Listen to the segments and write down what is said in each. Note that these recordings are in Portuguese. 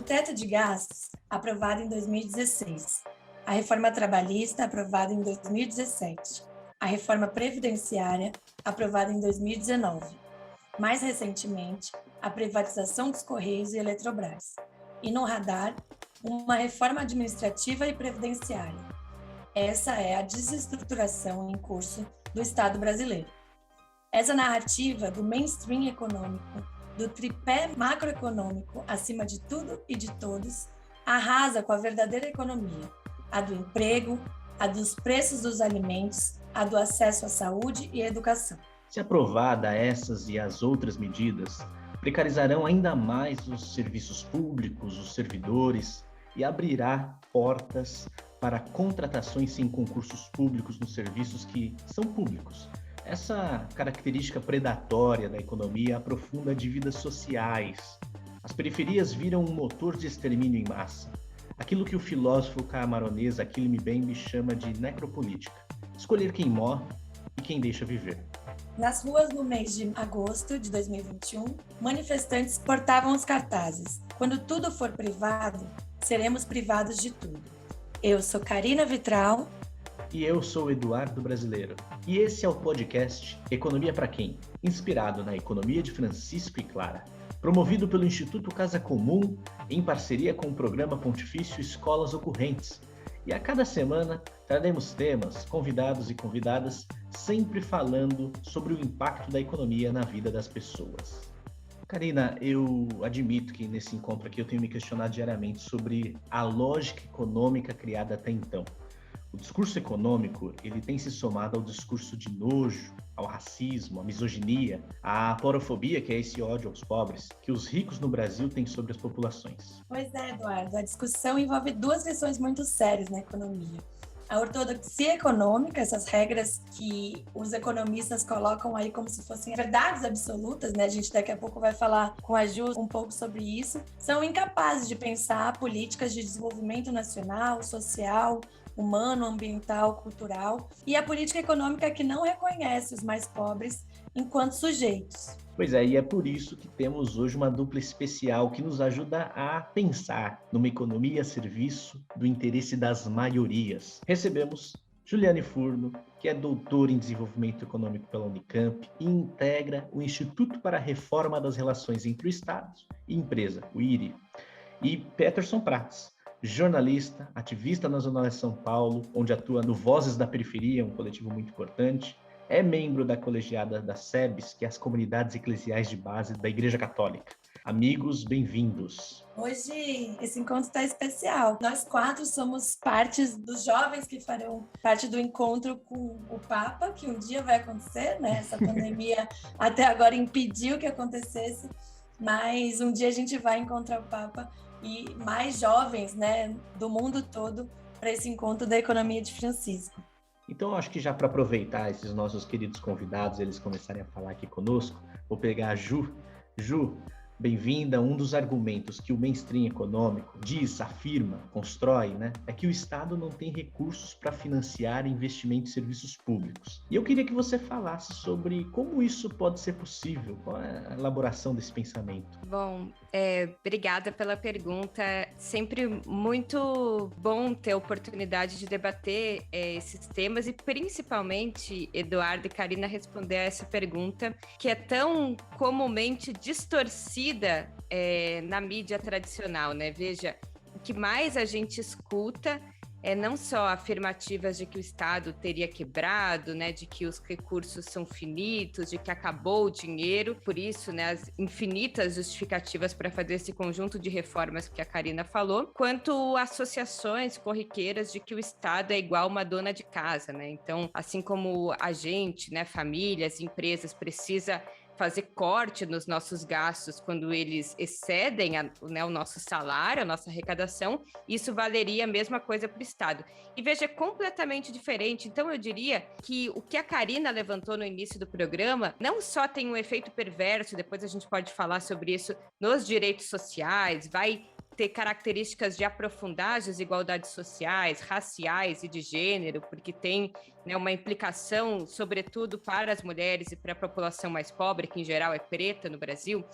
teto de gastos, aprovado em 2016. A reforma trabalhista, aprovada em 2017. A reforma previdenciária, aprovada em 2019. Mais recentemente, a privatização dos Correios e Eletrobras. E no radar, uma reforma administrativa e previdenciária. Essa é a desestruturação em curso do Estado brasileiro. Essa narrativa do mainstream econômico, do tripé macroeconômico acima de tudo e de todos, arrasa com a verdadeira economia, a do emprego, a dos preços dos alimentos, a do acesso à saúde e à educação. Se aprovada essas e as outras medidas, precarizarão ainda mais os serviços públicos, os servidores, e abrirá portas para contratações sem concursos públicos nos serviços que são públicos. Essa característica predatória da economia aprofunda dívidas sociais. As periferias viram um motor de extermínio em massa. Aquilo que o filósofo camaronês Achille Mbembe chama de necropolítica. Escolher quem morre e quem deixa viver. Nas ruas no mês de agosto de 2021, manifestantes portavam os cartazes: "Quando tudo for privado, seremos privados de tudo". Eu sou Karina Vitral. E eu sou Eduardo Brasileiro. E esse é o podcast Economia para Quem? Inspirado na economia de Francisco e Clara. Promovido pelo Instituto Casa Comum, em parceria com o Programa Pontifício Escolas Ocorrentes. E a cada semana traremos temas, convidados e convidadas, sempre falando sobre o impacto da economia na vida das pessoas. Karina, eu admito que nesse encontro aqui eu tenho me questionado diariamente sobre a lógica econômica criada até então. O discurso econômico, ele tem se somado ao discurso de nojo, ao racismo, à misoginia, à porofobia, que é esse ódio aos pobres, que os ricos no Brasil têm sobre as populações. Pois é, Eduardo, a discussão envolve duas questões muito sérias na economia. A ortodoxia econômica, essas regras que os economistas colocam aí como se fossem verdades absolutas, né? A gente daqui a pouco vai falar com a Ju um pouco sobre isso, são incapazes de pensar políticas de desenvolvimento nacional, social, humano, ambiental, cultural, e a política econômica que não reconhece os mais pobres enquanto sujeitos. Pois é, e é por isso que temos hoje uma dupla especial que nos ajuda a pensar numa economia a serviço do interesse das maiorias. Recebemos Juliane Furno, que é doutora em desenvolvimento econômico pela Unicamp e integra o Instituto para a Reforma das Relações entre o Estado e Empresa, o IRI, e Peterson Prats, jornalista, ativista na Zona Leste de São Paulo, onde atua no Vozes da Periferia, um coletivo muito importante, é membro da colegiada da SEBS, que é as Comunidades Eclesiais de Base da Igreja Católica. Amigos, bem-vindos. Hoje esse encontro está especial. Nós quatro somos partes dos jovens que farão parte do encontro com o Papa, que um dia vai acontecer, né? Essa pandemia até agora impediu que acontecesse, mas um dia a gente vai encontrar o Papa e mais jovens, né, do mundo todo para esse encontro da economia de Francisco. Então, acho que já para aproveitar esses nossos queridos convidados, eles começarem a falar aqui conosco, vou pegar a Ju. Ju, bem-vinda. Um dos argumentos que o mainstream econômico diz, afirma, constrói, né, é que o Estado não tem recursos para financiar investimentos em serviços públicos. E eu queria que você falasse sobre como isso pode ser possível, qual é a elaboração desse pensamento. Bom, obrigada pela pergunta. Sempre muito bom ter a oportunidade de debater esses temas e principalmente, Eduardo e Karina, responder a essa pergunta que é tão comumente distorcida na mídia tradicional, né? Veja, o que mais a gente escuta é não só afirmativas de que o Estado teria quebrado, né, de que os recursos são finitos, de que acabou o dinheiro, por isso, né, as infinitas justificativas para fazer esse conjunto de reformas que a Karina falou, quanto associações corriqueiras de que o Estado é igual uma dona de casa, né? Então, assim como a gente, né, famílias, empresas, precisa fazer corte nos nossos gastos quando eles excedem o nosso salário, a nossa arrecadação, isso valeria a mesma coisa para o Estado. E veja, é completamente diferente. Então, eu diria que o que a Karina levantou no início do programa não só tem um efeito perverso, depois a gente pode falar sobre isso, nos direitos sociais, vai ter características de aprofundar as desigualdades sociais, raciais e de gênero, porque tem, né, uma implicação, sobretudo para as mulheres e para a população mais pobre, que em geral é preta no Brasil,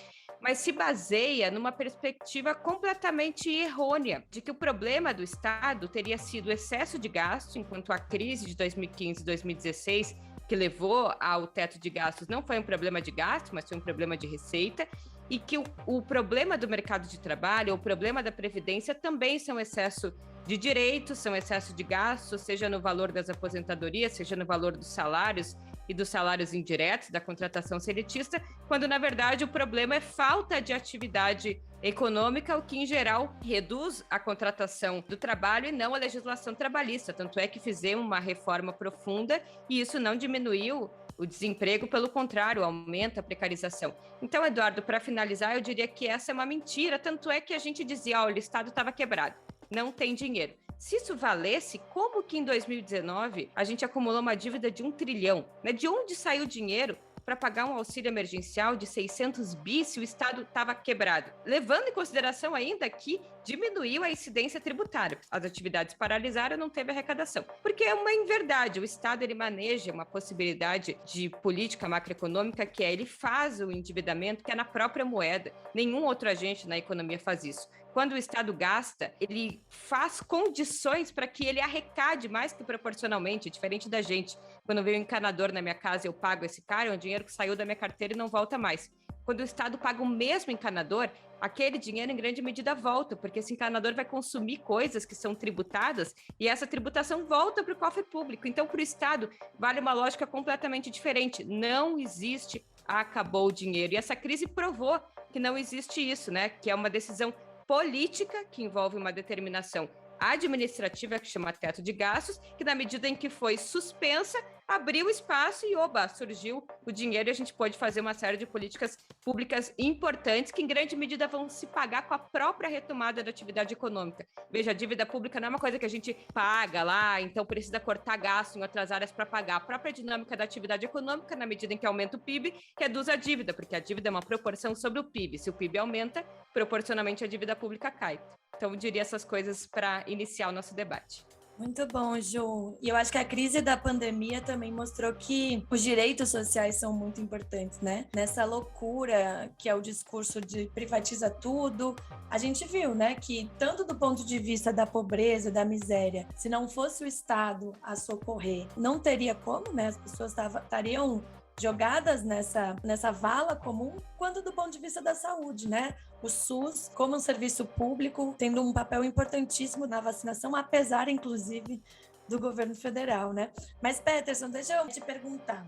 mas se baseia numa perspectiva completamente errônea de que o problema do Estado teria sido o excesso de gasto, enquanto a crise de 2015 e 2016, que levou ao teto de gastos, não foi um problema de gasto, mas foi um problema de receita, e que o problema do mercado de trabalho, o problema da previdência também são excesso de direitos, são excesso de gastos, seja no valor das aposentadorias, seja no valor dos salários e dos salários indiretos, da contratação seletista, quando, na verdade, o problema é falta de atividade econômica, o que, em geral, reduz a contratação do trabalho e não a legislação trabalhista. Tanto é que fizemos uma reforma profunda e isso não diminuiu o desemprego, pelo contrário, aumenta a precarização. Então, Eduardo, para finalizar, eu diria que essa é uma mentira, tanto é que a gente dizia, olha, o Estado estava quebrado, não tem dinheiro. Se isso valesse, como que em 2019 a gente acumulou uma dívida de 1 trilhão? Né? De onde saiu o dinheiro para pagar um auxílio emergencial de 600 bi se o Estado estava quebrado? Levando em consideração ainda que diminuiu a incidência tributária. As atividades paralisaram, não teve arrecadação. Porque é uma inverdade, o Estado ele maneja uma possibilidade de política macroeconômica que é, ele faz o endividamento que é na própria moeda. Nenhum outro agente na economia faz isso. Quando o Estado gasta, ele faz condições para que ele arrecade mais que proporcionalmente, diferente da gente. Quando vem um encanador na minha casa, eu pago esse cara, é um dinheiro que saiu da minha carteira e não volta mais. Quando o Estado paga o mesmo encanador, aquele dinheiro em grande medida volta, porque esse encanador vai consumir coisas que são tributadas e essa tributação volta para o cofre público. Então, para o Estado, vale uma lógica completamente diferente. Não existe acabou o dinheiro. E essa crise provou que não existe isso, né? Que é uma decisão política que envolve uma determinação administrativa que chama teto de gastos, que na medida em que foi suspensa, abriu espaço e, surgiu o dinheiro e a gente pôde fazer uma série de políticas públicas importantes que, em grande medida, vão se pagar com a própria retomada da atividade econômica. Veja, a dívida pública não é uma coisa que a gente paga lá, então precisa cortar gasto em outras áreas para pagar. A própria dinâmica da atividade econômica, na medida em que aumenta o PIB, reduz a dívida, porque a dívida é uma proporção sobre o PIB. Se o PIB aumenta, proporcionalmente a dívida pública cai. Então, eu diria essas coisas para iniciar o nosso debate. Muito bom, Ju. E eu acho que a crise da pandemia também mostrou que os direitos sociais são muito importantes, né? Nessa loucura que é o discurso de privatiza tudo, a gente viu, né, que tanto do ponto de vista da pobreza, da miséria, se não fosse o Estado a socorrer, não teria como, né? As pessoas estariam jogadas nessa vala comum, quanto do ponto de vista da saúde, né? O SUS, como um serviço público, tendo um papel importantíssimo na vacinação, apesar, inclusive, do governo federal, né? Mas, Peterson, deixa eu te perguntar.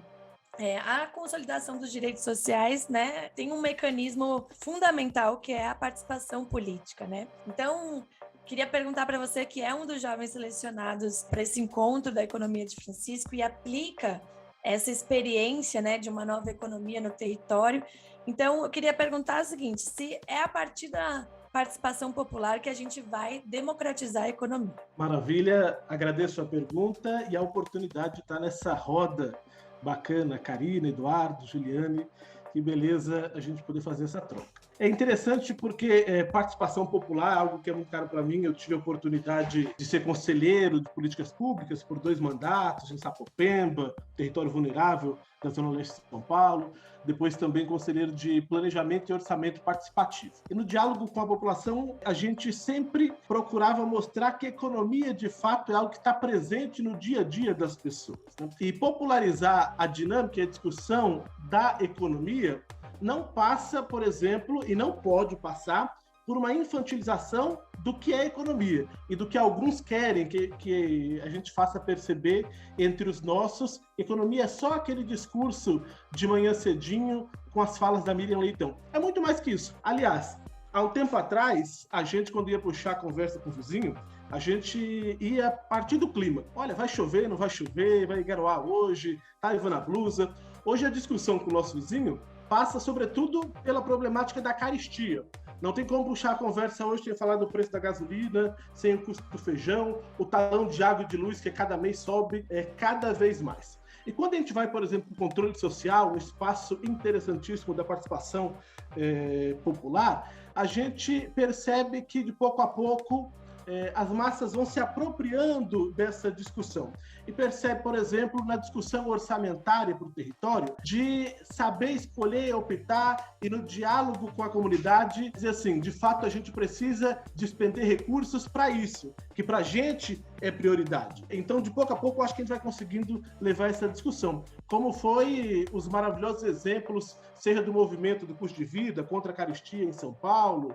A consolidação dos direitos sociais, né, tem um mecanismo fundamental que é a participação política, né? Então, queria perguntar para você, que é um dos jovens selecionados para esse encontro da economia de Francisco e aplica essa experiência, né, de uma nova economia no território. Então, eu queria perguntar o seguinte, se é a partir da participação popular que a gente vai democratizar a economia. Maravilha, agradeço a pergunta e a oportunidade de estar nessa roda bacana, Karina, Eduardo, Juliane, que beleza a gente poder fazer essa troca. É interessante porque participação popular é algo que é muito caro para mim. Eu tive a oportunidade de ser conselheiro de políticas públicas por 2 mandatos, em Sapopemba, território vulnerável da Zona Leste de São Paulo, depois também conselheiro de planejamento e orçamento participativo. E no diálogo com a população, a gente sempre procurava mostrar que a economia, de fato, é algo que está presente no dia a dia das pessoas, né? E popularizar a dinâmica e a discussão da economia não passa, por exemplo, e não pode passar por uma infantilização do que é economia e do que alguns querem que a gente faça perceber entre os nossos. Economia é só aquele discurso de manhã cedinho com as falas da Miriam Leitão. É muito mais que isso. Aliás, há um tempo atrás, a gente, quando ia puxar a conversa com o vizinho, a gente ia partir do clima. Olha, vai chover, não vai chover, vai garoar hoje, tá levando a blusa. Hoje a discussão com o nosso vizinho passa, sobretudo, pela problemática da caristia. Não tem como puxar a conversa hoje sem falar do preço da gasolina, sem o custo do feijão, o talão de água e de luz que cada mês sobe cada vez mais. E quando a gente vai, por exemplo, para o controle social, um espaço interessantíssimo da participação popular, a gente percebe que, de pouco a pouco, as massas vão se apropriando dessa discussão. E percebe, por exemplo, na discussão orçamentária para o território, de saber escolher, optar e no diálogo com a comunidade, dizer assim, de fato a gente precisa despender recursos para isso, que para a gente é prioridade. Então, de pouco a pouco, eu acho que a gente vai conseguindo levar essa discussão. Como foi os maravilhosos exemplos, seja do movimento do custo de vida, contra a carestia em São Paulo,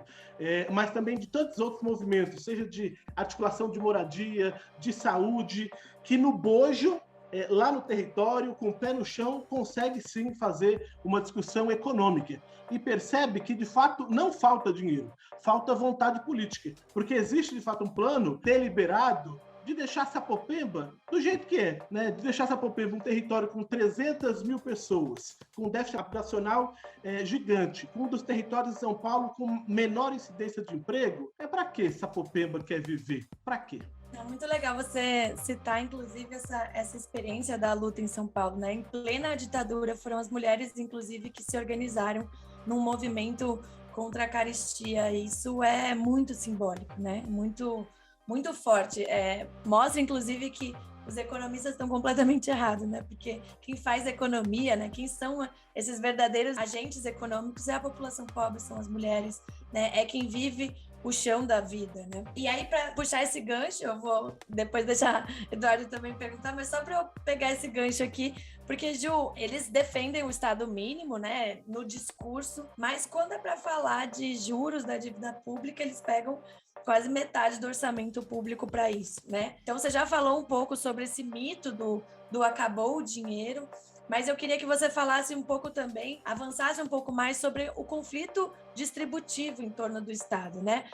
mas também de tantos outros movimentos, seja de articulação de moradia, de saúde, que no bojo, lá no território, com o pé no chão, consegue sim fazer uma discussão econômica. E percebe que, de fato, não falta dinheiro, falta vontade política. Porque existe, de fato, um plano deliberado de deixar Sapopemba do jeito que é, né? De deixar Sapopemba um território com 300 mil pessoas, com um déficit habitacional gigante, um dos territórios de São Paulo com menor incidência de emprego. Para que Sapopemba quer viver? Para quê? É muito legal você citar, inclusive, essa experiência da luta em São Paulo, né? Em plena ditadura, foram as mulheres, inclusive, que se organizaram num movimento contra a carestia. Isso é muito simbólico, né? Muito forte. Mostra, inclusive, que os economistas estão completamente errados, né? Porque quem faz economia, né? Quem são esses verdadeiros agentes econômicos é a população pobre, são as mulheres, né? É quem vive o chão da vida, né? E aí, para puxar esse gancho, eu vou depois deixar Eduardo também perguntar, mas só para eu pegar esse gancho aqui, porque, Ju, eles defendem o Estado mínimo, né, no discurso, mas quando é para falar de juros da dívida pública, eles pegam quase metade do orçamento público para isso, né? Então, você já falou um pouco sobre esse mito do acabou o dinheiro, mas eu queria que você falasse um pouco também, avançasse um pouco mais sobre o conflito distributivo em torno do Estado, né?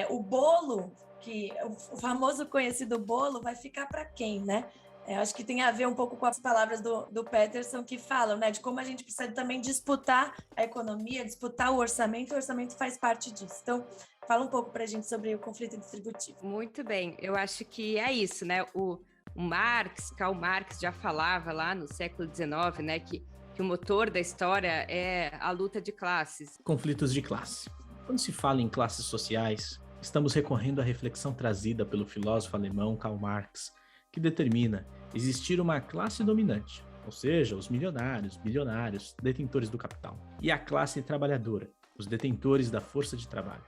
O bolo, o famoso conhecido bolo, vai ficar para quem, né? Acho que tem a ver um pouco com as palavras do Peterson que falam, né? De como a gente precisa também disputar a economia, disputar o orçamento faz parte disso. Então, fala um pouco para a gente sobre o conflito distributivo. Muito bem, eu acho que é isso, né? O Karl Marx já falava lá no século XIX, né, que o motor da história é a luta de classes. Conflitos de classe. Quando se fala em classes sociais, estamos recorrendo à reflexão trazida pelo filósofo alemão Karl Marx, que determina existir uma classe dominante, ou seja, os milionários, bilionários, detentores do capital, e a classe trabalhadora, os detentores da força de trabalho,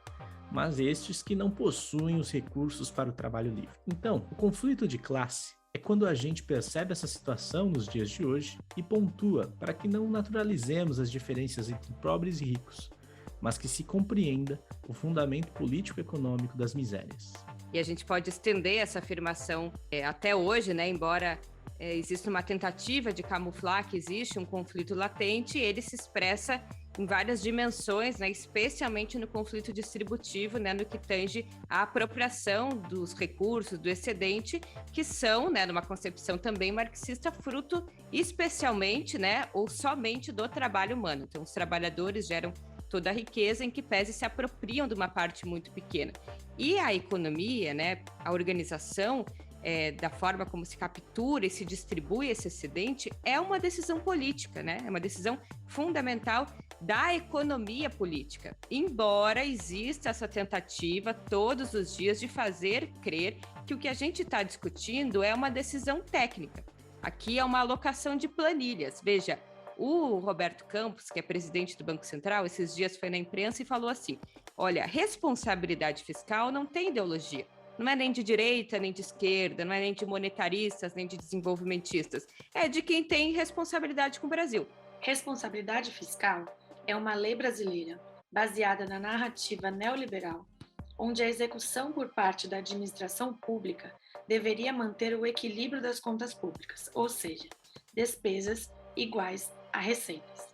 mas estes que não possuem os recursos para o trabalho livre. Então, o conflito de classe é quando a gente percebe essa situação nos dias de hoje e pontua para que não naturalizemos as diferenças entre pobres e ricos, mas que se compreenda o fundamento político-econômico das misérias. E a gente pode estender essa afirmação até hoje, né? Embora exista uma tentativa de camuflar que existe um conflito latente, ele se expressa em várias dimensões, né, especialmente no conflito distributivo, né, no que tange à apropriação dos recursos, do excedente, que são, né, numa concepção também marxista, fruto especialmente, né, ou somente do trabalho humano. Então, os trabalhadores geram toda a riqueza, em que pese se apropriam de uma parte muito pequena. E a economia, né, a organização da forma como se captura e se distribui esse excedente é uma decisão política, né? É uma decisão fundamental da economia política. Embora exista essa tentativa todos os dias de fazer crer que o que a gente está discutindo é uma decisão técnica. Aqui é uma alocação de planilhas. Veja, o Roberto Campos, que é presidente do Banco Central, esses dias foi na imprensa e falou assim: olha, responsabilidade fiscal não tem ideologia. Não é nem de direita, nem de esquerda, não é nem de monetaristas, nem de desenvolvimentistas. É de quem tem responsabilidade com o Brasil. Responsabilidade fiscal é uma lei brasileira baseada na narrativa neoliberal, onde a execução por parte da administração pública deveria manter o equilíbrio das contas públicas, ou seja, despesas iguais a receitas,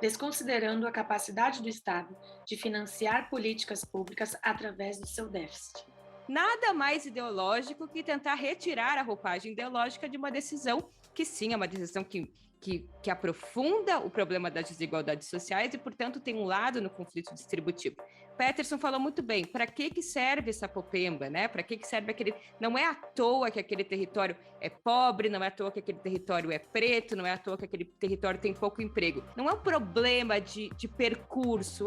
desconsiderando a capacidade do Estado de financiar políticas públicas através do seu déficit. Nada mais ideológico que tentar retirar a roupagem ideológica de uma decisão que sim, é uma decisão que que aprofunda o problema das desigualdades sociais e, portanto, tem um lado no conflito distributivo. Peterson falou muito bem, para que serve essa popemba, né? Para que serve aquele... Não é à toa que aquele território é pobre, não é à toa que aquele território é preto, não é à toa que aquele território tem pouco emprego. Não é um problema de percurso,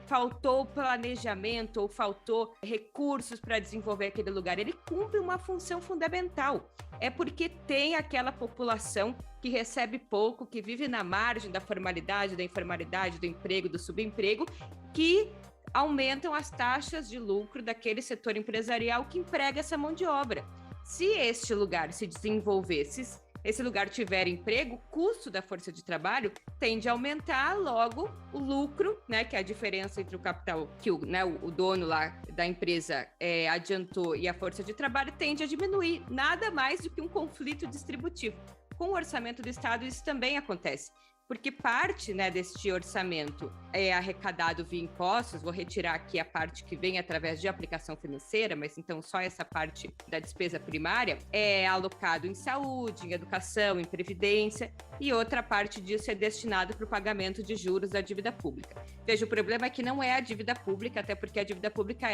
faltou planejamento ou faltou recursos para desenvolver aquele lugar. Ele cumpre uma função fundamental. É porque tem aquela população que recebe pouco, que vive na margem da formalidade, da informalidade, do emprego, do subemprego, que aumentam as taxas de lucro daquele setor empresarial que emprega essa mão de obra. Se este lugar se desenvolver, se esse lugar tiver emprego, o custo da força de trabalho tende a aumentar, logo o lucro, né, que é a diferença entre o capital que o dono lá da empresa adiantou e a força de trabalho tende a diminuir. Nada mais do que um conflito distributivo. Com o orçamento do Estado, isso também acontece. Porque parte, né, deste orçamento é arrecadado via impostos, vou retirar aqui a parte que vem através de aplicação financeira, mas então só essa parte da despesa primária é alocado em saúde, em educação, em previdência, e outra parte disso é destinado para o pagamento de juros da dívida pública. Veja, o problema é que não é a dívida pública, até porque a dívida pública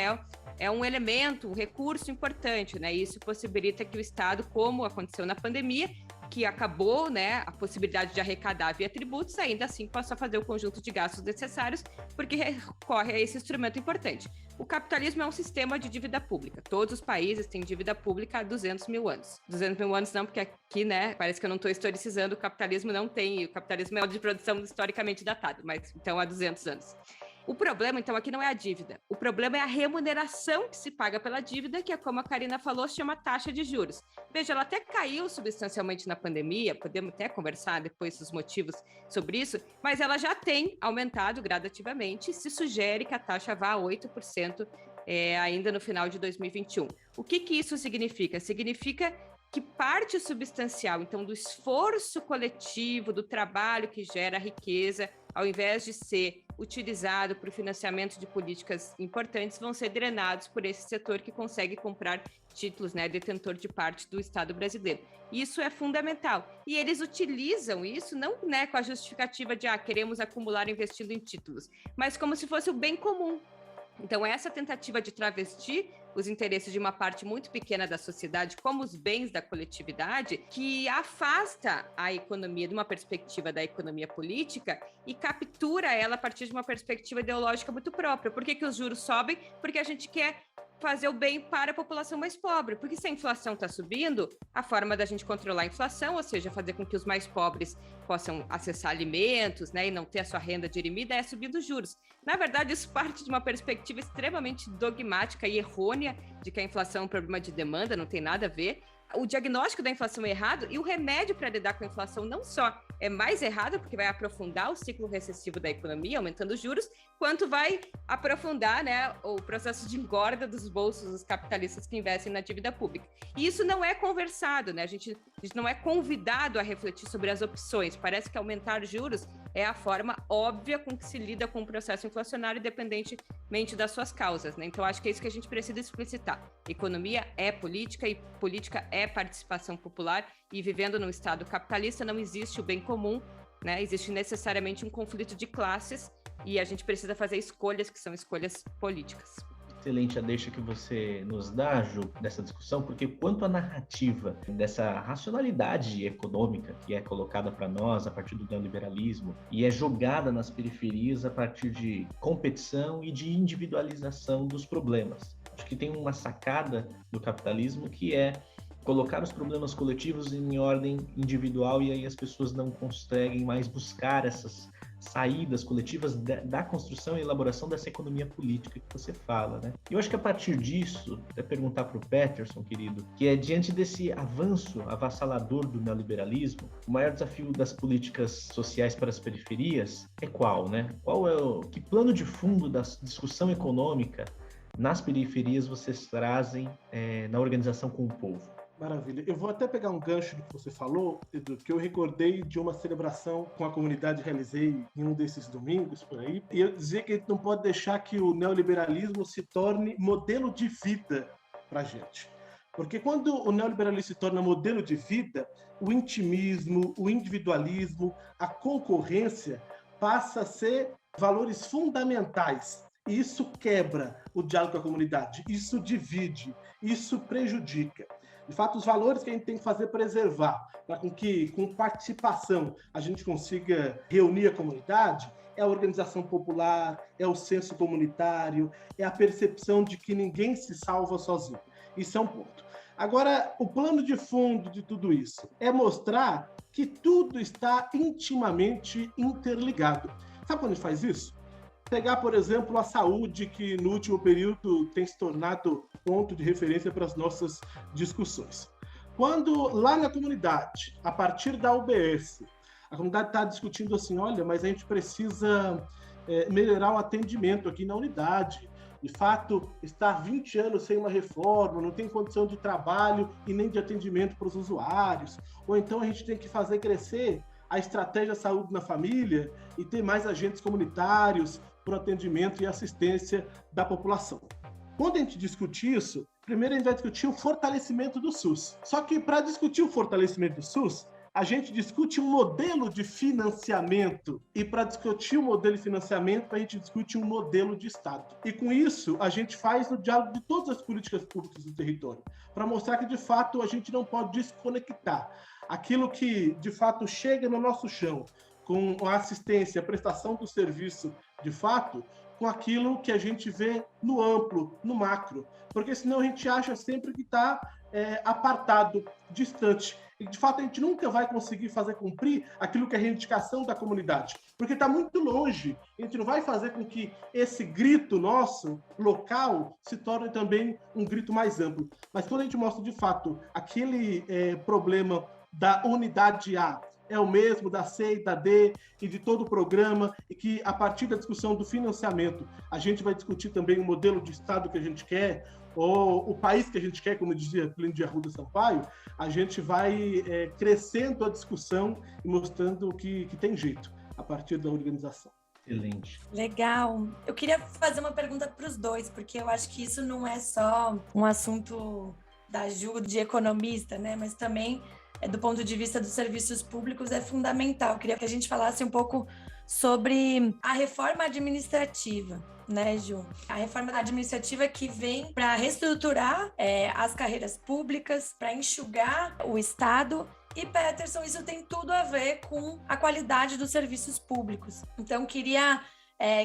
é um elemento, um recurso importante, né? Isso possibilita que o Estado, como aconteceu na pandemia, que acabou, né, a possibilidade de arrecadar via tributos, ainda assim possa fazer o conjunto de gastos necessários, porque recorre a esse instrumento importante. O capitalismo é um sistema de dívida pública. Todos os países têm dívida pública há 200 mil anos. 200 mil anos não, porque aqui, né, parece que eu não estou historicizando, o capitalismo não tem, o capitalismo é um de produção historicamente datado, mas então há 200 anos. O problema, então, aqui não é a dívida. O problema é a remuneração que se paga pela dívida, que é, como a Karina falou, se chama taxa de juros. Veja, ela até caiu substancialmente na pandemia, podemos até conversar depois dos motivos sobre isso, mas ela já tem aumentado gradativamente e se sugere que a taxa vá a 8% ainda no final de 2021. O que isso significa? Significa que parte substancial, então, do esforço coletivo, do trabalho que gera riqueza, ao invés de ser utilizado para o financiamento de políticas importantes, vão ser drenados por esse setor que consegue comprar títulos, né, detentor de parte do Estado brasileiro. Isso é fundamental. E eles utilizam isso não, né, com a justificativa de queremos acumular investindo em títulos, mas como se fosse o bem comum. Então, essa tentativa de travestir os interesses de uma parte muito pequena da sociedade como os bens da coletividade, que afasta a economia de uma perspectiva da economia política e captura ela a partir de uma perspectiva ideológica muito própria. Por que os juros sobem? Porque a gente quer fazer o bem para a população mais pobre, porque se a inflação está subindo, a forma da gente controlar a inflação, ou seja, fazer com que os mais pobres possam acessar alimentos, né, e não ter a sua renda dirimida, é subindo os juros. Na verdade, isso parte de uma perspectiva extremamente dogmática e errônea de que a inflação é um problema de demanda, não tem nada a ver. O diagnóstico da inflação é errado e o remédio para lidar com a inflação não só é mais errado, porque vai aprofundar o ciclo recessivo da economia, aumentando os juros, quanto vai aprofundar, né, o processo de engorda dos bolsos dos capitalistas que investem na dívida pública. E isso não é conversado, né? A gente não é convidado a refletir sobre as opções. Parece que aumentar juros é a forma óbvia com que se lida com o processo inflacionário, independentemente das suas causas, né? Então, acho que é isso que a gente precisa explicitar. Economia é política e política é participação popular, e vivendo num Estado capitalista não existe o bem comum, né? Existe necessariamente um conflito de classes e a gente precisa fazer escolhas que são escolhas políticas. Excelente a deixa que você nos dá, Ju, dessa discussão, porque quanto à narrativa dessa racionalidade econômica que é colocada para nós a partir do neoliberalismo e é jogada nas periferias a partir de competição e de individualização dos problemas. Acho que tem uma sacada do capitalismo que é colocar os problemas coletivos em ordem individual e aí as pessoas não conseguem mais buscar essas saídas coletivas da construção e elaboração dessa economia política que você fala, né? E eu acho que a partir disso, é perguntar para o Peterson, querido, que é diante desse avanço avassalador do neoliberalismo, o maior desafio das políticas sociais para as periferias é qual, né? Que plano de fundo da discussão econômica nas periferias vocês trazem na organização com o povo? Maravilha. Eu vou até pegar um gancho do que você falou, Edu, que eu recordei de uma celebração com a comunidade que realizei em um desses domingos por aí, e eu dizia que a gente não pode deixar que o neoliberalismo se torne modelo de vida para a gente. Porque quando o neoliberalismo se torna modelo de vida, o intimismo, o individualismo, a concorrência passa a ser valores fundamentais. E isso quebra o diálogo com a comunidade, isso divide, isso prejudica. De fato, os valores que a gente tem que fazer preservar, para que com participação a gente consiga reunir a comunidade, é a organização popular, é o senso comunitário, é a percepção de que ninguém se salva sozinho. Isso é um ponto. Agora, o plano de fundo de tudo isso é mostrar que tudo está intimamente interligado. Sabe quando a gente faz isso? Pegar, por exemplo, a saúde, que no último período tem se tornado ponto de referência para as nossas discussões. Quando lá na comunidade, a partir da UBS, a comunidade está discutindo assim, olha, mas a gente precisa melhorar o atendimento aqui na unidade. De fato, está há 20 anos sem uma reforma, não tem condição de trabalho e nem de atendimento para os usuários. Ou então a gente tem que fazer crescer a estratégia saúde na família e ter mais agentes comunitários para o atendimento e assistência da população. Quando a gente discute isso, primeiro a gente vai discutir o fortalecimento do SUS. Só que para discutir o fortalecimento do SUS, a gente discute um modelo de financiamento. E para discutir o modelo de financiamento, a gente discute um modelo de Estado. E com isso, a gente faz o diálogo de todas as políticas públicas do território, para mostrar que, de fato, a gente não pode desconectar aquilo que, de fato, chega no nosso chão, com a assistência, a prestação do serviço, de fato, com aquilo que a gente vê no amplo, no macro. Porque senão a gente acha sempre que está apartado, distante. E, de fato, a gente nunca vai conseguir fazer cumprir aquilo que é a reivindicação da comunidade, porque está muito longe. A gente não vai fazer com que esse grito nosso, local, se torne também um grito mais amplo. Mas quando a gente mostra, de fato, aquele problema da unidade A, é o mesmo da C e da D e de todo o programa, e que a partir da discussão do financiamento a gente vai discutir também o modelo de Estado que a gente quer, ou o país que a gente quer, como dizia Plínio de Arruda Sampaio, a gente vai crescendo a discussão e mostrando que tem jeito a partir da organização. Excelente. Legal. Eu queria fazer uma pergunta para os dois, porque eu acho que isso não é só um assunto da Ju, de economista, né? Mas também do ponto de vista dos serviços públicos, é fundamental. Eu queria que a gente falasse um pouco sobre a reforma administrativa, né, Ju? A reforma administrativa que vem para reestruturar as carreiras públicas, para enxugar o Estado. E, Peterson, isso tem tudo a ver com a qualidade dos serviços públicos. Então, queria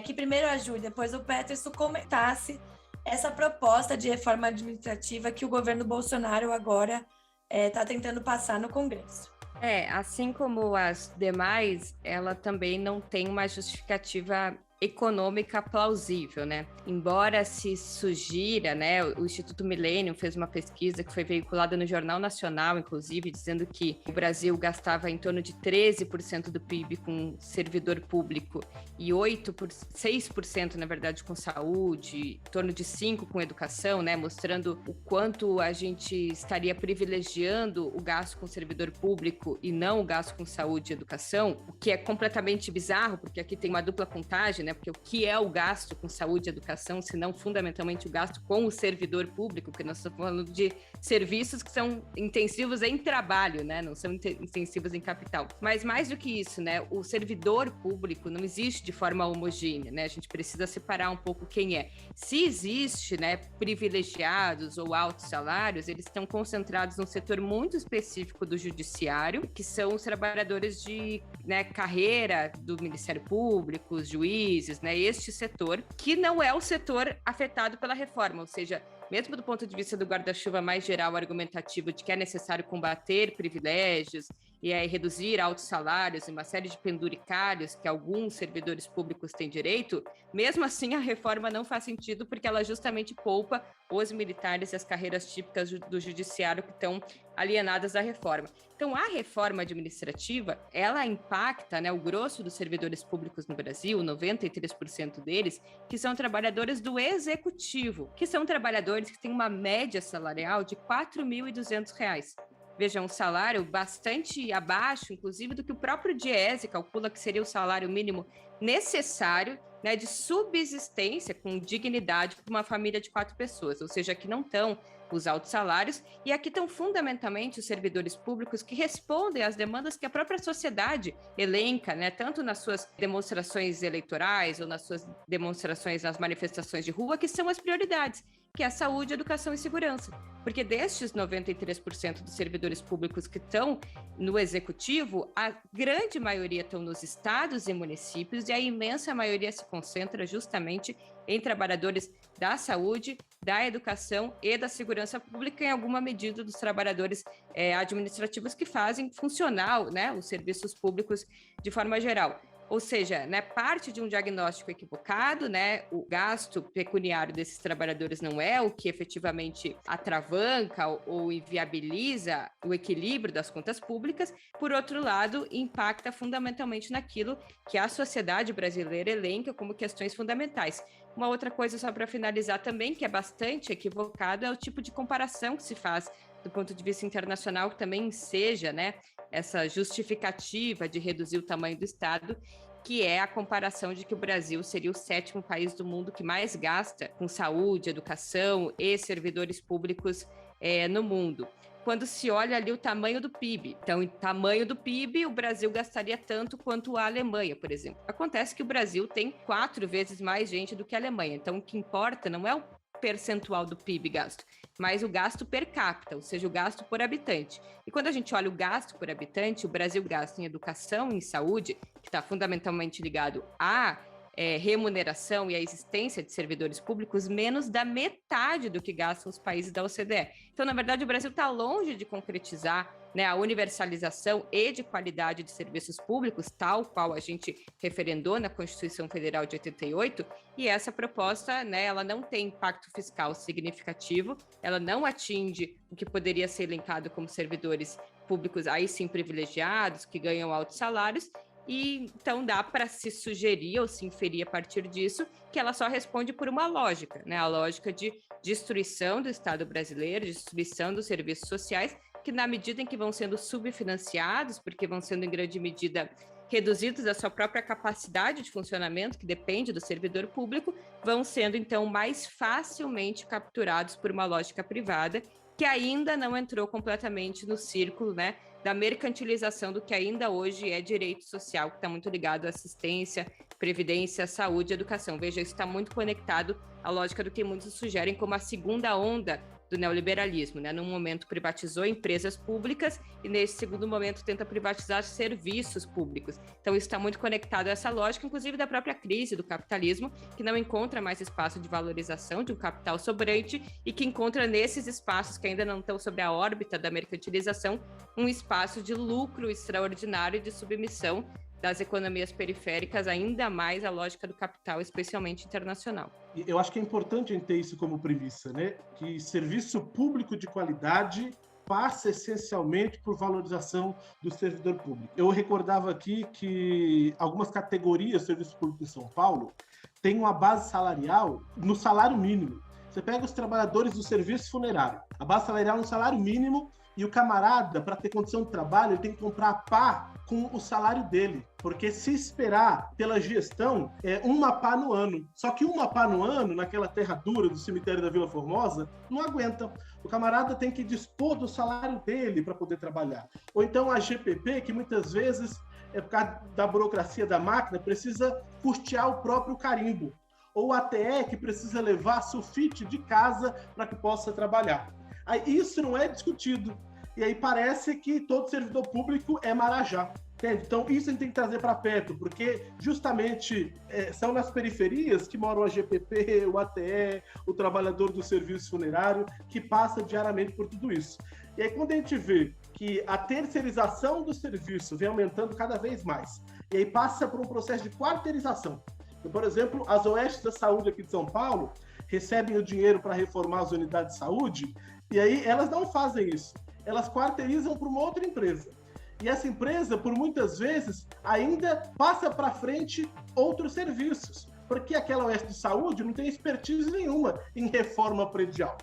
que primeiro a Ju e depois o Peterson comentasse essa proposta de reforma administrativa que o governo Bolsonaro agora está tentando passar no Congresso. Assim como as demais, ela também não tem uma justificativa econômica plausível, né? Embora se sugira, né, o Instituto Millennium fez uma pesquisa que foi veiculada no Jornal Nacional, inclusive, dizendo que o Brasil gastava em torno de 13% do PIB com servidor público e 6%, na verdade, com saúde, em torno de 5% com educação, né, mostrando o quanto a gente estaria privilegiando o gasto com servidor público e não o gasto com saúde e educação, o que é completamente bizarro, porque aqui tem uma dupla contagem, né? Porque o que é o gasto com saúde e educação, se não fundamentalmente o gasto com o servidor público, porque nós estamos falando de serviços que são intensivos em trabalho, né? Não são intensivos em capital. Mas mais do que isso, né? O servidor público não existe de forma homogênea, né? A gente precisa separar um pouco quem é. Se existe, né, privilegiados ou altos salários, eles estão concentrados num setor muito específico do judiciário, que são os trabalhadores de, né, carreira do Ministério Público, os juízes, né, este setor, que não é o setor afetado pela reforma, ou seja, mesmo do ponto de vista do guarda-chuva mais geral argumentativo de que é necessário combater privilégios e reduzir altos salários e uma série de penduricalhos que alguns servidores públicos têm direito, mesmo assim a reforma não faz sentido porque ela justamente poupa os militares e as carreiras típicas do judiciário que estão alienadas da reforma. Então, a reforma administrativa, ela impacta, né, o grosso dos servidores públicos no Brasil, 93% deles, que são trabalhadores do executivo, que são trabalhadores que têm uma média salarial de R$ 4.200. Veja, um salário bastante abaixo, inclusive, do que o próprio Diese calcula que seria o salário mínimo necessário, né, de subsistência com dignidade para uma família de 4 pessoas, ou seja, que não estão os altos salários, e aqui estão fundamentalmente os servidores públicos que respondem às demandas que a própria sociedade elenca, né, tanto nas suas demonstrações eleitorais ou nas suas demonstrações nas manifestações de rua, que são as prioridades, que é a saúde, educação e segurança. Porque destes 93% dos servidores públicos que estão no executivo, a grande maioria estão nos estados e municípios, e a imensa maioria se concentra justamente em trabalhadores da saúde, da educação e da segurança pública, em alguma medida dos trabalhadores administrativos que fazem funcionar, né, os serviços públicos de forma geral. Ou seja, né, parte de um diagnóstico equivocado, né, o gasto pecuniário desses trabalhadores não é o que efetivamente atravanca ou inviabiliza o equilíbrio das contas públicas. Por outro lado, impacta fundamentalmente naquilo que a sociedade brasileira elenca como questões fundamentais. Uma outra coisa, só para finalizar também, que é bastante equivocado, é o tipo de comparação que se faz do ponto de vista internacional, que também seja, né, essa justificativa de reduzir o tamanho do Estado, que é a comparação de que o Brasil seria o 7º país do mundo que mais gasta com saúde, educação e servidores públicos no mundo. Quando se olha ali o tamanho do PIB. Então, em tamanho do PIB, o Brasil gastaria tanto quanto a Alemanha, por exemplo. Acontece que o Brasil tem 4 vezes mais gente do que a Alemanha. Então, o que importa não é o percentual do PIB gasto, mas o gasto per capita, ou seja, o gasto por habitante. E quando a gente olha o gasto por habitante, o Brasil gasta em educação e em saúde, que está fundamentalmente ligado à remuneração e à existência de servidores públicos, menos da metade do que gastam os países da OCDE. Então, na verdade, o Brasil está longe de concretizar, né, a universalização e de qualidade de serviços públicos, tal qual a gente referendou na Constituição Federal de 88, e essa proposta, né, ela não tem impacto fiscal significativo, ela não atinge o que poderia ser elencado como servidores públicos, aí sim privilegiados, que ganham altos salários, e então dá para se sugerir ou se inferir a partir disso que ela só responde por uma lógica, né, a lógica de destruição do Estado brasileiro, destruição dos serviços sociais, que na medida em que vão sendo subfinanciados, porque vão sendo em grande medida reduzidos da sua própria capacidade de funcionamento, que depende do servidor público, vão sendo então mais facilmente capturados por uma lógica privada, que ainda não entrou completamente no círculo, né, da mercantilização do que ainda hoje é direito social, que está muito ligado à assistência, previdência, saúde e educação. Veja, isso está muito conectado à lógica do que muitos sugerem como a segunda onda do neoliberalismo, né? Num momento privatizou empresas públicas e nesse segundo momento tenta privatizar serviços públicos. Então isso está muito conectado a essa lógica, inclusive da própria crise do capitalismo, que não encontra mais espaço de valorização de um capital sobrante e que encontra nesses espaços que ainda não estão sobre a órbita da mercantilização, um espaço de lucro extraordinário e de submissão das economias periféricas, ainda mais a lógica do capital, especialmente internacional. Eu acho que é importante a gente ter isso como premissa, né? Que serviço público de qualidade passa essencialmente por valorização do servidor público. Eu recordava aqui que algumas categorias do serviço público em São Paulo têm uma base salarial no salário mínimo. Você pega os trabalhadores do serviço funerário, a base salarial no salário mínimo, e o camarada, para ter condição de trabalho, ele tem que comprar a pá com o salário dele. Porque se esperar pela gestão, é uma pá no ano. Só que uma pá no ano, naquela terra dura do cemitério da Vila Formosa, não aguenta. O camarada tem que dispor do salário dele para poder trabalhar. Ou então a GPP, que muitas vezes, por causa da burocracia da máquina, precisa custear o próprio carimbo. Ou a ATE, que precisa levar sulfite de casa para que possa trabalhar. Aí, isso não é discutido. E aí parece que todo servidor público é marajá. Entende? Então, isso a gente tem que trazer para perto, porque justamente são nas periferias que moram a GPP, o ATE, o trabalhador do serviço funerário, que passa diariamente por tudo isso. E aí, quando a gente vê que a terceirização do serviço vem aumentando cada vez mais, e aí passa por um processo de quarteirização. Então, por exemplo, as OS da saúde aqui de São Paulo recebem o dinheiro para reformar as unidades de saúde, e aí elas não fazem isso. Elas quarteirizam para uma outra empresa. E essa empresa, por muitas vezes, ainda passa para frente outros serviços, porque aquela OS de saúde não tem expertise nenhuma em reforma predial.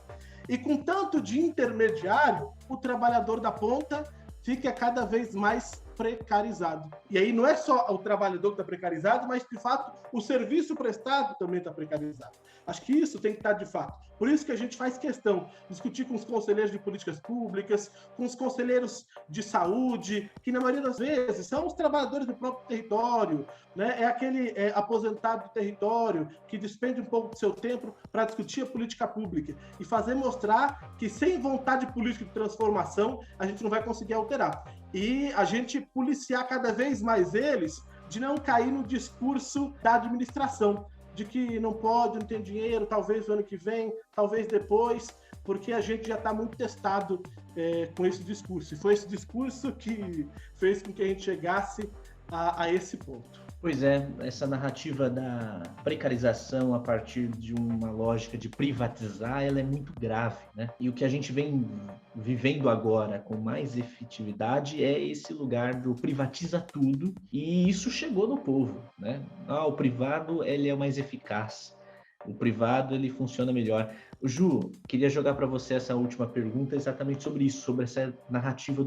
E com tanto de intermediário, o trabalhador da ponta fica cada vez mais precarizado. E aí não é só o trabalhador que está precarizado, mas, de fato, o serviço prestado também está precarizado. Acho que isso tem que estar de fato. Por isso que a gente faz questão de discutir com os conselheiros de políticas públicas, com os conselheiros de saúde, que na maioria das vezes são os trabalhadores do próprio território, né? É aquele aposentado do território que despende um pouco do seu tempo para discutir a política pública e fazer mostrar que sem vontade política de transformação a gente não vai conseguir alterar. E a gente policiar cada vez mais eles de não cair no discurso da administração, de que não pode, não tem dinheiro, talvez no ano que vem, talvez depois, porque a gente já está muito testado com esse discurso. E foi esse discurso que fez com que a gente chegasse a esse ponto. Pois é, essa narrativa da precarização a partir de uma lógica de privatizar, ela é muito grave, né? E o que a gente vem vivendo agora com mais efetividade é esse lugar do privatiza tudo, e isso chegou no povo, né? O privado, ele é o mais eficaz. O privado, ele funciona melhor. Ju, queria jogar para você essa última pergunta exatamente sobre isso, sobre essa narrativa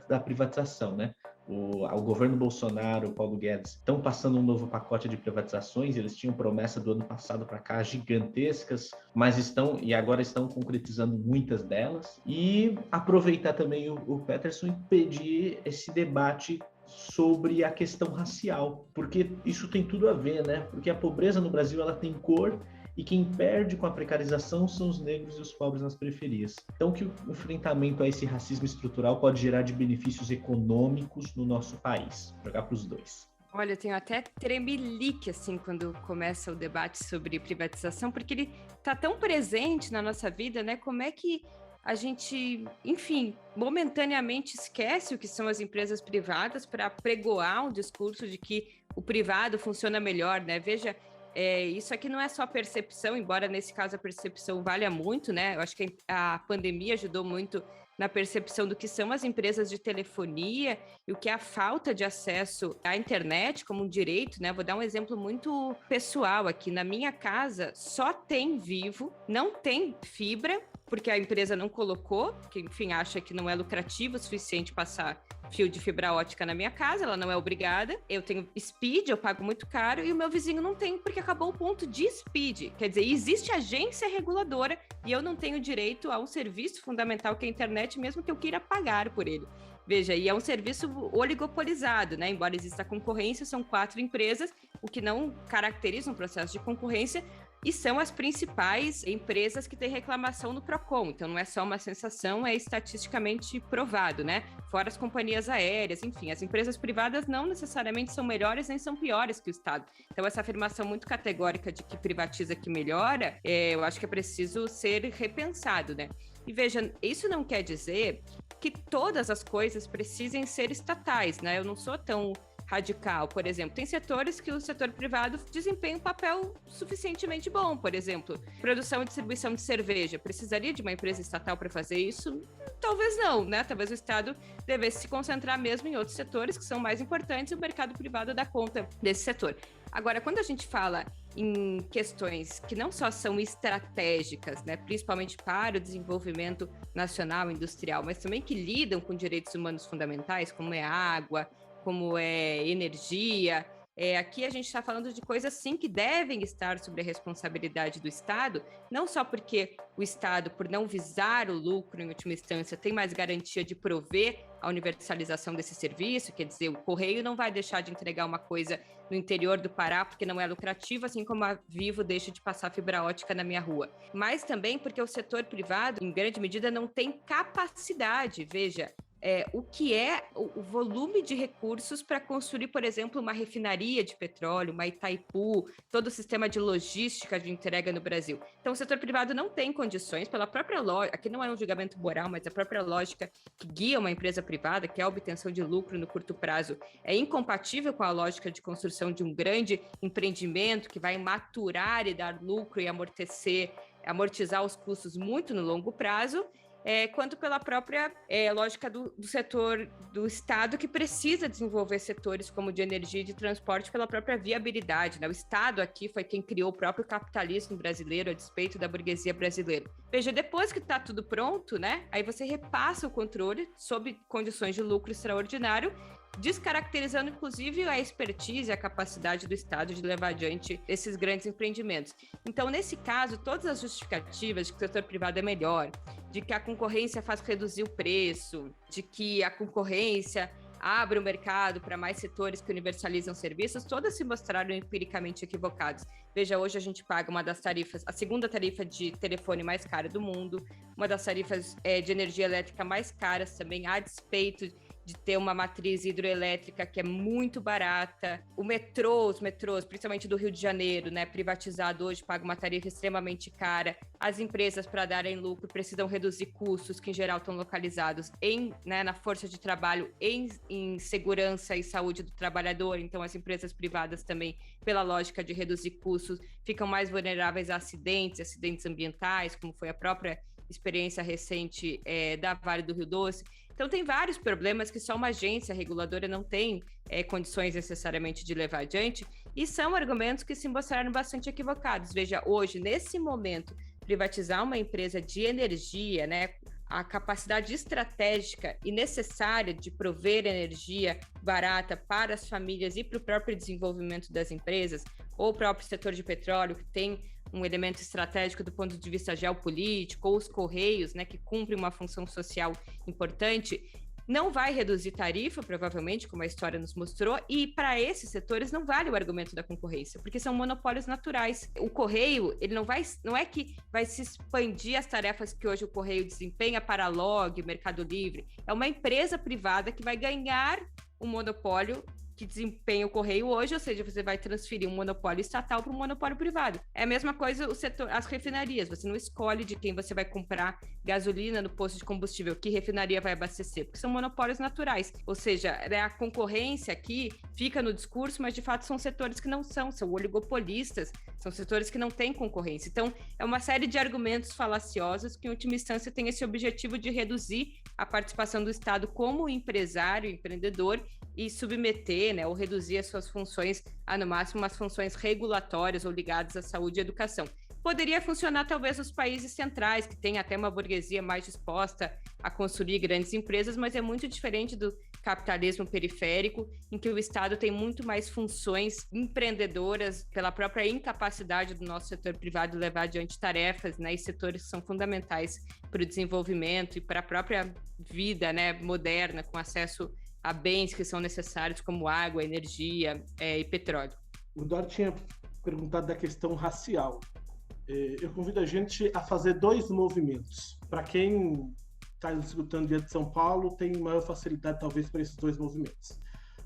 da privatização, né? O governo Bolsonaro, o Paulo Guedes, estão passando um novo pacote de privatizações. Eles tinham promessa do ano passado para cá gigantescas, mas agora estão concretizando muitas delas. E aproveitar também o Peterson e pedir esse debate sobre a questão racial, porque isso tem tudo a ver, né? Porque a pobreza no Brasil, ela tem cor, e quem perde com a precarização são os negros e os pobres nas periferias. Então, que o enfrentamento a esse racismo estrutural pode gerar de benefícios econômicos no nosso país. Jogar para os dois. Olha, eu tenho até tremelique, assim, quando começa o debate sobre privatização, porque ele está tão presente na nossa vida, né? Como é que a gente, enfim, momentaneamente esquece o que são as empresas privadas para pregoar um discurso de que o privado funciona melhor, né? Veja, isso aqui não é só percepção, embora nesse caso a percepção valha muito, né? Eu acho que a pandemia ajudou muito na percepção do que são as empresas de telefonia e o que é a falta de acesso à internet como um direito, né? Vou dar um exemplo muito pessoal aqui. Na minha casa só tem Vivo, não tem fibra, porque a empresa não colocou, que enfim acha que não é lucrativo o suficiente passar fio de fibra ótica na minha casa, ela não é obrigada. Eu tenho Speed, eu pago muito caro, e o meu vizinho não tem, porque acabou o ponto de Speed. Quer dizer, existe agência reguladora e eu não tenho direito a um serviço fundamental que é a internet, mesmo que eu queira pagar por ele. Veja, e é um serviço oligopolizado, né? Embora exista concorrência, são 4 empresas, o que não caracteriza um processo de concorrência, e são as principais empresas que têm reclamação no Procon. Então, não é só uma sensação, é estatisticamente provado, né? Fora as companhias aéreas, enfim, as empresas privadas não necessariamente são melhores nem são piores que o Estado. Então, essa afirmação muito categórica de que privatiza que melhora, eu acho que é preciso ser repensado, né? E veja, isso não quer dizer que todas as coisas precisem ser estatais, né? Eu não sou tão radical, por exemplo. Tem setores que o setor privado desempenha um papel suficientemente bom, por exemplo, produção e distribuição de cerveja. Precisaria de uma empresa estatal para fazer isso? Talvez não, né? Talvez o Estado devesse se concentrar mesmo em outros setores que são mais importantes e o mercado privado dá conta desse setor. Agora, quando a gente fala em questões que não só são estratégicas, né, principalmente para o desenvolvimento nacional e industrial, mas também que lidam com direitos humanos fundamentais, como é água, como é energia, aqui a gente está falando de coisas sim que devem estar sob a responsabilidade do Estado, não só porque o Estado, por não visar o lucro em última instância, tem mais garantia de prover a universalização desse serviço, quer dizer, o Correio não vai deixar de entregar uma coisa no interior do Pará porque não é lucrativo, assim como a Vivo deixa de passar fibra ótica na minha rua. Mas também porque o setor privado, em grande medida, não tem capacidade, veja, o que é o volume de recursos para construir, por exemplo, uma refinaria de petróleo, uma Itaipu, todo o sistema de logística de entrega no Brasil. Então, o setor privado não tem condições, pela própria lógica, aqui não é um julgamento moral, mas a própria lógica que guia uma empresa privada, que é a obtenção de lucro no curto prazo, é incompatível com a lógica de construção de um grande empreendimento que vai maturar e dar lucro e amortizar os custos muito no longo prazo, quanto pela própria lógica do setor do Estado, que precisa desenvolver setores como de energia e de transporte pela própria viabilidade, né? O Estado aqui foi quem criou o próprio capitalismo brasileiro a despeito da burguesia brasileira. Veja, depois que está tudo pronto, né? Aí você repassa o controle sob condições de lucro extraordinário descaracterizando, inclusive, a expertise e a capacidade do Estado de levar adiante esses grandes empreendimentos. Então, nesse caso, todas as justificativas de que o setor privado é melhor, de que a concorrência faz reduzir o preço, de que a concorrência abre o mercado para mais setores que universalizam serviços, todas se mostraram empiricamente equivocadas. Veja, hoje a gente paga uma das tarifas, a segunda tarifa de telefone mais cara do mundo, uma das tarifas de energia elétrica mais caras também, a despeito de ter uma matriz hidroelétrica que é muito barata. Os metrôs, principalmente do Rio de Janeiro, né, privatizado hoje, paga uma tarifa extremamente cara. As empresas, para darem lucro, precisam reduzir custos, que em geral estão localizados na força de trabalho, em segurança e saúde do trabalhador. Então, as empresas privadas também, pela lógica de reduzir custos, ficam mais vulneráveis a acidentes ambientais, como foi a própria experiência recente da Vale do Rio Doce. Então, tem vários problemas que só uma agência reguladora não tem condições necessariamente de levar adiante, e são argumentos que se mostraram bastante equivocados. Veja, hoje, nesse momento, privatizar uma empresa de energia, né, a capacidade estratégica e necessária de prover energia barata para as famílias e para o próprio desenvolvimento das empresas, ou o próprio setor de petróleo, que tem um elemento estratégico do ponto de vista geopolítico, ou os Correios, né, que cumprem uma função social importante, não vai reduzir tarifa, provavelmente, como a história nos mostrou, e para esses setores não vale o argumento da concorrência, porque são monopólios naturais. O Correio, ele não é que vai se expandir as tarefas que hoje o Correio desempenha para a Log, Mercado Livre, é uma empresa privada que vai ganhar um monopólio que desempenha o Correio hoje, ou seja, você vai transferir um monopólio estatal para um monopólio privado. É a mesma coisa o setor, as refinarias, você não escolhe de quem você vai comprar gasolina no posto de combustível, que refinaria vai abastecer, porque são monopólios naturais, ou seja, a concorrência aqui fica no discurso, mas de fato são setores que não são oligopolistas, são setores que não têm concorrência. Então, é uma série de argumentos falaciosos que, em última instância, tem esse objetivo de reduzir a participação do Estado como empresário, empreendedor, e submeter, né, ou reduzir as suas funções a, no máximo, umas funções regulatórias ou ligadas à saúde e educação. Poderia funcionar, talvez, nos países centrais, que tem até uma burguesia mais disposta a construir grandes empresas, mas é muito diferente do capitalismo periférico, em que o Estado tem muito mais funções empreendedoras pela própria incapacidade do nosso setor privado de levar adiante tarefas, né, e setores que são fundamentais para o desenvolvimento e para a própria vida, né, moderna, com acesso a bens que são necessários, como água, energia e petróleo. O Eduardo tinha perguntado da questão racial. Eu convido a gente a fazer dois movimentos. Para quem está escutando diante de São Paulo, tem maior facilidade, talvez, para esses dois movimentos.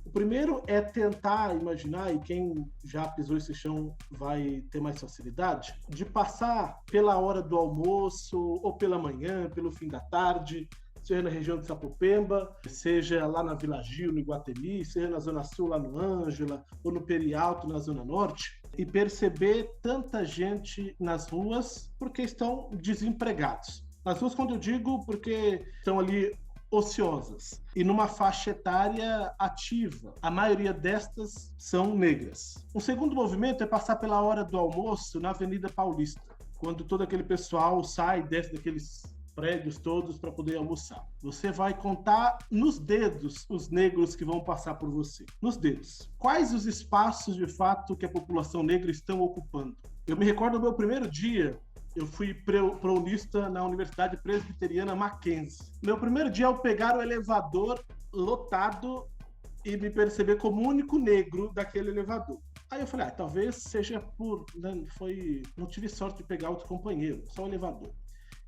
O primeiro é tentar imaginar, e quem já pisou esse chão vai ter mais facilidade, de passar pela hora do almoço, ou pela manhã, pelo fim da tarde, seja na região de Sapopemba, seja lá na Vila Gil, no Iguatemi, seja na Zona Sul, lá no Ângela, ou no Perialto, na Zona Norte, e perceber tanta gente nas ruas porque estão desempregados. Nas ruas, quando eu digo, porque estão ali ociosas e numa faixa etária ativa. A maioria destas são negras. Um segundo movimento é passar pela hora do almoço na Avenida Paulista, quando todo aquele pessoal sai, desce daqueles prédios todos para poder almoçar. Você vai contar nos dedos os negros que vão passar por você. Nos dedos. Quais os espaços, de fato, que a população negra estão ocupando? Eu me recordo do meu primeiro dia, eu fui prounista na Universidade Presbiteriana Mackenzie. Meu primeiro dia, ao pegar o elevador lotado e me perceber como o único negro daquele elevador. Aí eu falei, talvez seja por... Não tive sorte de pegar outro companheiro, só o elevador.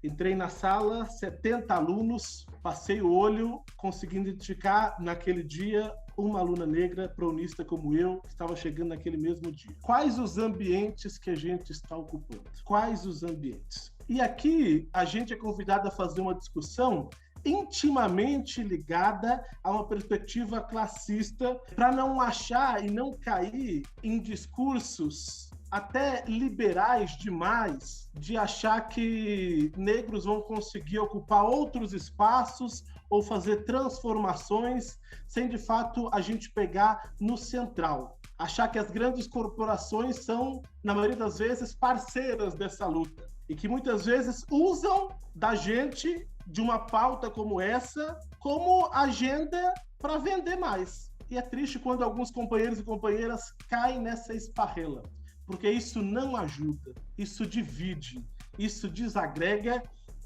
Entrei na sala, 70 alunos, passei o olho, consegui identificar naquele dia uma aluna negra, prounista como eu, que estava chegando naquele mesmo dia. Quais os ambientes que a gente está ocupando? Quais os ambientes? E aqui a gente é convidado a fazer uma discussão intimamente ligada a uma perspectiva classista, para não achar e não cair em discursos até liberais demais, de achar que negros vão conseguir ocupar outros espaços ou fazer transformações sem, de fato, a gente pegar no central. Achar que as grandes corporações são, na maioria das vezes, parceiras dessa luta e que muitas vezes usam da gente, de uma pauta como essa, como agenda para vender mais. E é triste quando alguns companheiros e companheiras caem nessa esparrela, porque isso não ajuda, isso divide, isso desagrega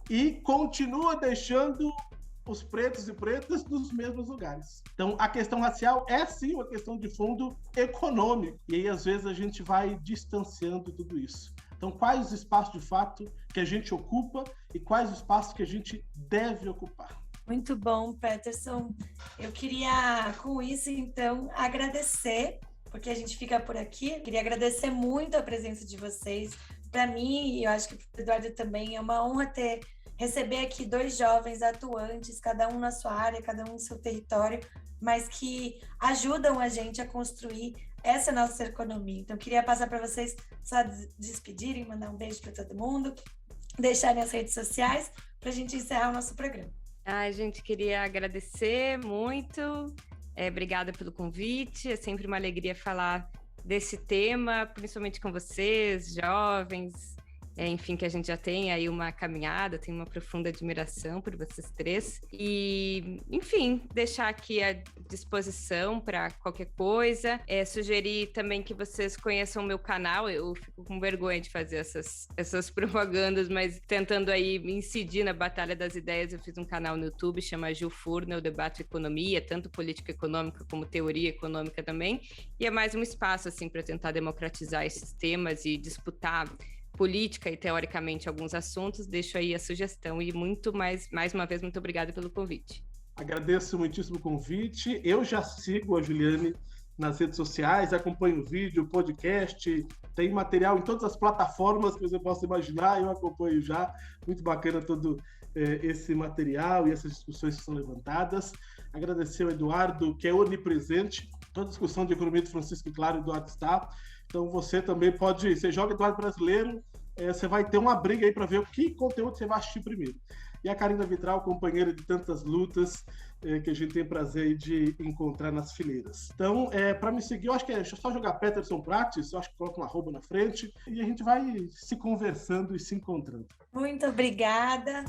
e continua deixando os pretos e pretas nos mesmos lugares. Então, a questão racial é, sim, uma questão de fundo econômico. E aí, às vezes, a gente vai distanciando tudo isso. Então, quais os espaços, de fato, que a gente ocupa e quais os espaços que a gente deve ocupar? Muito bom, Peterson. Eu queria, com isso, então, agradecer, porque a gente fica por aqui. Eu queria agradecer muito a presença de vocês. Para mim, e eu acho que para o Eduardo também, é uma honra receber aqui 2 jovens atuantes, cada um na sua área, cada um no seu território, mas que ajudam a gente a construir essa nossa economia. Então, eu queria passar para vocês só despedirem, mandar um beijo para todo mundo, deixarem as redes sociais para a gente encerrar o nosso programa. Gente, queria agradecer muito. Obrigada pelo convite. É sempre uma alegria falar desse tema, principalmente com vocês, jovens. Enfim, que a gente já tem aí uma caminhada, tem uma profunda admiração por vocês 3. E, enfim, deixar aqui à disposição para qualquer coisa. Sugerir também que vocês conheçam o meu canal. Eu fico com vergonha de fazer essas propagandas, mas tentando aí incidir na Batalha das Ideias, eu fiz um canal no YouTube, chama Gil Furno, eu debato economia, tanto política econômica como teoria econômica também. E é mais um espaço, assim, para tentar democratizar esses temas e disputar política e, teoricamente, alguns assuntos. Deixo aí a sugestão e mais uma vez, muito obrigada pelo convite. Agradeço muitíssimo o convite. Eu já sigo a Juliane nas redes sociais, acompanho o vídeo, o podcast, tem material em todas as plataformas que você possa imaginar, eu acompanho já. Muito bacana todo esse material e essas discussões que são levantadas. Agradecer ao Eduardo, que é onipresente. Toda discussão de economia de Francisco e Clara, o Eduardo está. Então, você também pode... Você joga Eduardo Brasileiro, você vai ter uma briga aí para ver o que conteúdo você vai assistir primeiro. E a Karina Vitral, companheira de tantas lutas que a gente tem prazer aí de encontrar nas fileiras. Então, para me seguir, eu acho que é só jogar Peterson Prates, eu acho que coloca um arroba na frente, e a gente vai se conversando e se encontrando. Muito obrigada.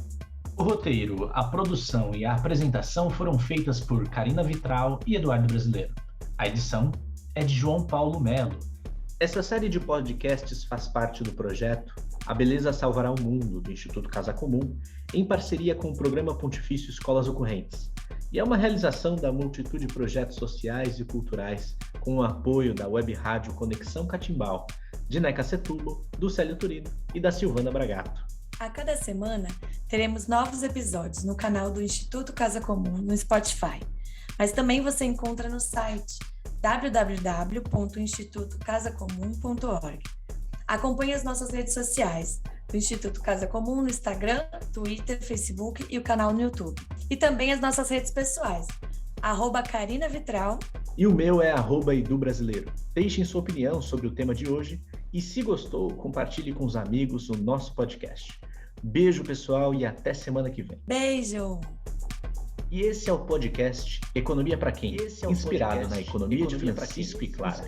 O roteiro, a produção e a apresentação foram feitas por Karina Vitral e Eduardo Brasileiro. A edição é de João Paulo Melo. Essa série de podcasts faz parte do projeto A Beleza Salvará o Mundo, do Instituto Casa Comum, em parceria com o Programa Pontifício Escolas Ocorrentes. E é uma realização da multitude de projetos sociais e culturais, com o apoio da Web Rádio Conexão Catimbau, de Neca Setúbal, do Célio Turino e da Silvana Bragato. A cada semana, teremos novos episódios no canal do Instituto Casa Comum, no Spotify. Mas também você encontra no site www.institutocasacomum.org. Acompanhe as nossas redes sociais do Instituto Casa Comum no Instagram, Twitter, Facebook e o canal no YouTube. E também as nossas redes pessoais, @Karina Vitral. E o meu é @EduBrasileiro. Deixem sua opinião sobre o tema de hoje e, se gostou, compartilhe com os amigos o nosso podcast. Beijo, pessoal, e até semana que vem. Beijo! E esse é o podcast Economia para Quem? Inspirado na economia de Francisco e Clara.